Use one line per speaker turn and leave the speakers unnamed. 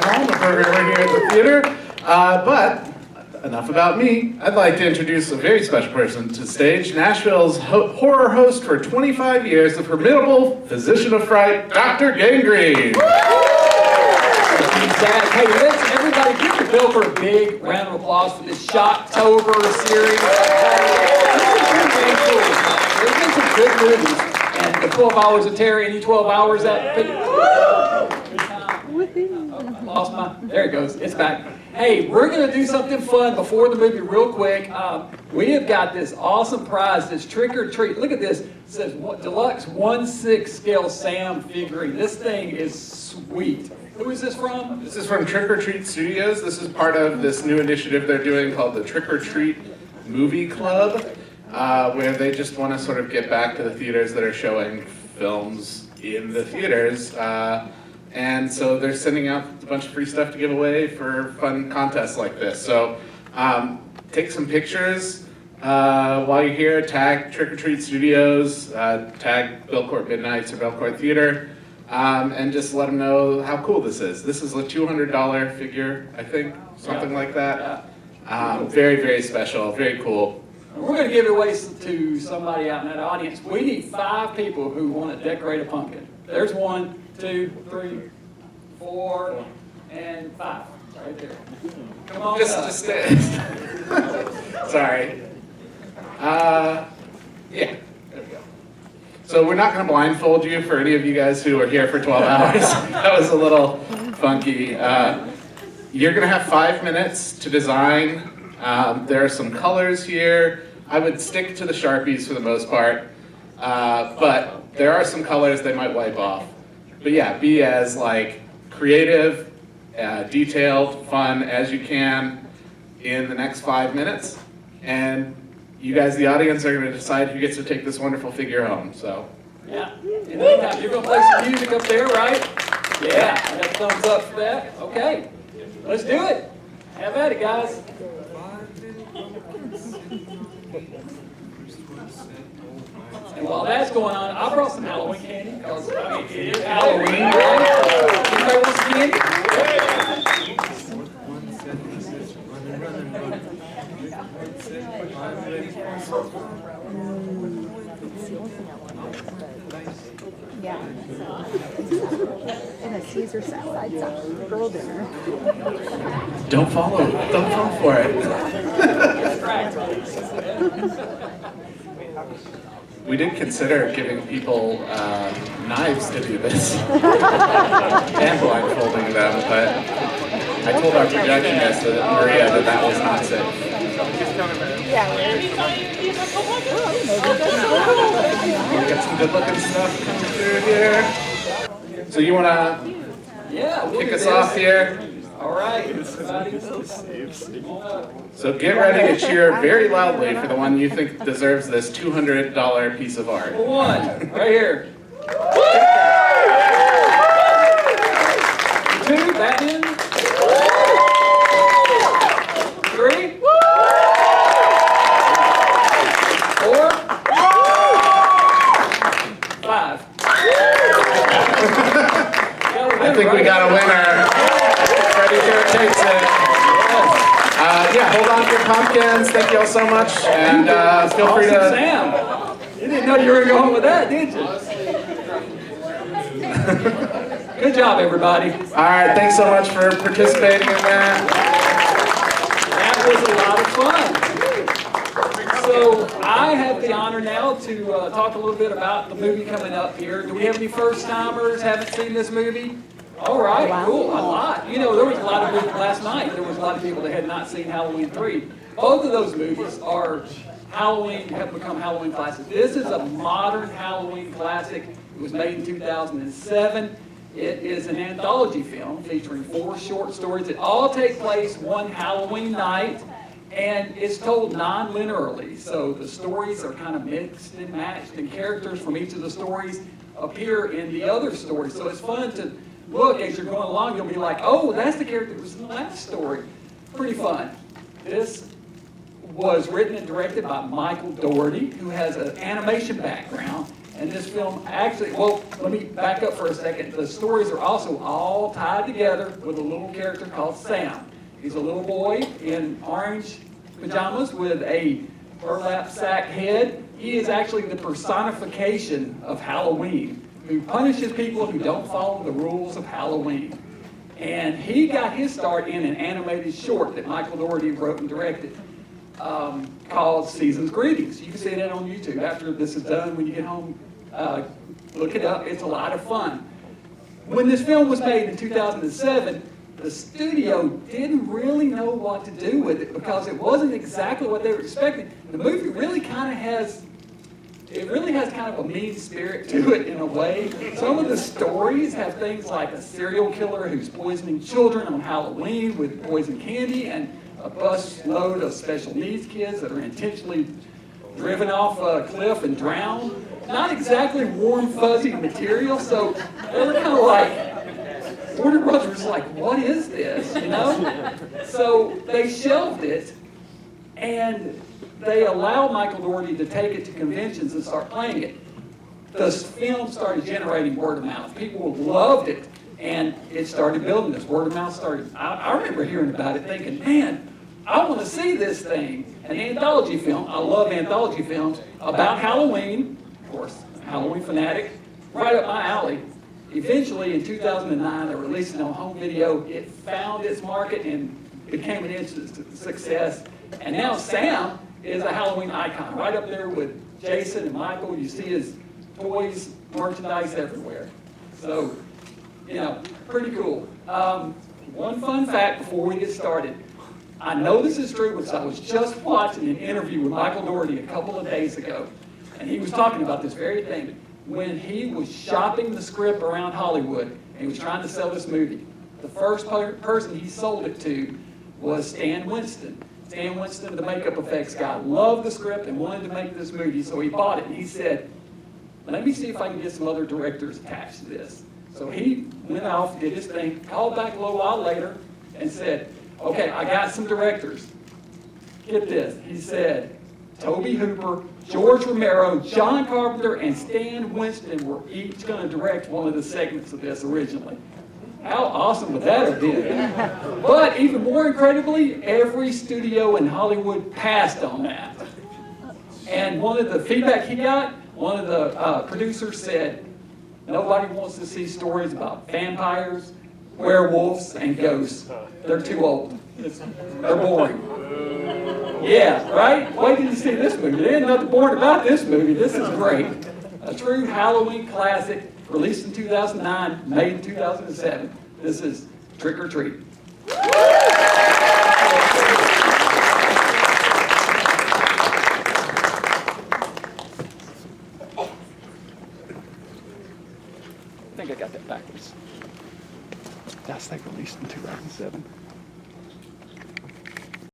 at home, a programmer here at the theater. But enough about me. I'd like to introduce a very special person to the stage, Nashville's horror host for 25 years, the formidable physician of fright, Dr. Gangrene.
Hey, let's everybody give the Belcourt a big round of applause for this Shocktober series. There's been some good movies, and the 12 Hours of Terror, any 12 hours that... Lost my... There it goes, it's back. Hey, we're going to do something fun before the movie real quick. We have got this awesome prize, this trick or treat. Look at this. It says Deluxe 1/6 scale Sam figurine. This thing is sweet. Who is this from?
This is from Trick or Treat Studios. This is part of this new initiative they're doing called the Trick or Treat Movie Club, where they just want to sort of get back to the theaters that are showing films in the theaters. And so they're sending out a bunch of free stuff to give away for fun contests like this. So take some pictures while you're here, tag Trick or Treat Studios, tag Belcourt Midnights or Belcourt Theater, and just let them know how cool this is. This is a $200 figure, I think, something like that. Very, very special, very cool.
We're going to give it away to somebody out in that audience. We need 5 people who want to decorate a pumpkin. There's 1, 2, 3, 4, and 5. Right there. Come on.
Just stay. Sorry. Yeah. There we go. So we're not going to blindfold you for any of you guys who are here for 12 hours. That was a little funky. You're going to have 5 minutes to design. There are some colors here. I would stick to the Sharpies for the most part, but there are some colors they might wipe off. But yeah, be as like creative, detailed, fun as you can in the next 5 minutes. And you guys, the audience, are going to decide who gets to take this wonderful figure home. So.
Yeah. In the meantime, you're going to play some music up there, right? Yeah. I got a thumbs up for that. Okay. Let's do it. Have at it, guys. And while that's going on, I brought some Halloween candy because it is Halloween, right? Anybody want some candy?
Yeah. And a Caesar side girl dinner.
Don't fall for it. We did consider giving people knives to do this and blindfolding them, but I told our projectionist that Maria that was not safe.
Yeah.
We got some good looking stuff coming through here. So you want to kick us off here?
All right.
So get ready to cheer very loudly for the one you think deserves this $200 piece of art.
1, right here. 2, Batman. 3. 4. 5.
I think we got a winner. Freddie here takes it. Yeah, hold on to your pumpkins. Thank you all so much. And feel free to...
Sam, you didn't know you were going with that, did you? Good job, everybody.
All right, thanks so much for participating in that.
That was a lot of fun. So I have the honor now to talk a little bit about the movie coming up here. Do we have any first-timers haven't seen this movie? All right, cool, a lot. You know, there was a lot of movies last night. There was a lot of people that had not seen Halloween 3. Both of those movies are Halloween, have become Halloween classics. This is a modern Halloween classic. It was made in 2007. It is an anthology film featuring 4 short stories that all take place one Halloween night, and it's told non-linearly. So the stories are kind of mixed and matched, and characters from each of the stories appear in the other stories. So it's fun to look as you're going along. You'll be like, oh, that's the character that was in the last story. Pretty fun. This was written and directed by Michael Dougherty, who has an animation background. And this film actually, well, let me back up for a second. The stories are also all tied together with a little character called Sam. He's a little boy in orange pajamas with a burlap sack head. He is actually the personification of Halloween, who punishes people who don't follow the rules of Halloween. And he got his start in an animated short that Michael Dougherty wrote and directed called Season's Greetings. You can see that on YouTube. After this is done, when you get home, look it up. It's a lot of fun. When this film was made in 2007, the studio didn't really know what to do with it because it wasn't exactly what they were expecting. The movie really kind of has kind of a mean spirit to it in a way. Some of the stories have things like a serial killer who's poisoning children on Halloween with poison candy, and a bus load of special needs kids that are intentionally driven off a cliff and drowned. Not exactly warm, fuzzy material, so they were kind of like, Warner Brothers was like, what is this, you know? So they shelved it, and they allowed Michael Dougherty to take it to conventions and start playing it. The film started generating word of mouth. People loved it, and it started building this. Word of mouth started. I remember hearing about it thinking, man, I want to see this thing. An anthology film, I love anthology films, about Halloween, of course, Halloween fanatic, right up my alley. Eventually, in 2009, they released it on home video. It found its market and became an instant success. And now Sam is a Halloween icon, right up there with Jason and Michael. You see his toys, merchandise everywhere. So, you know, pretty cool. One fun fact before we get started. I know this is true because I was just watching an interview with Michael Dougherty a couple of days ago, and he was talking about this very thing. When he was shopping the script around Hollywood and he was trying to sell this movie, the first person he sold it to was Stan Winston. Stan Winston, the makeup effects guy, loved the script and wanted to make this movie, so he bought it. And he said, let me see if I can get some other directors attached to this. So he went off, did his thing, called back a little while later and said, okay, I got some directors. Get this. He said, Tobe Hooper, George Romero, John Carpenter, and Stan Winston were each going to direct one of the segments of this originally. How awesome would that have been? But even more incredibly, every studio in Hollywood passed on that. And one of the feedback he got, one of the producers said, nobody wants to see stories about vampires, werewolves, and ghosts. They're too old. They're boring. Yeah, right? Wait till you see this movie. There ain't nothing boring about this movie. This is great. A true Halloween classic, released in 2009, made in 2007. This is Trick or Treat. I think I got that backwards. That's like released in 2007.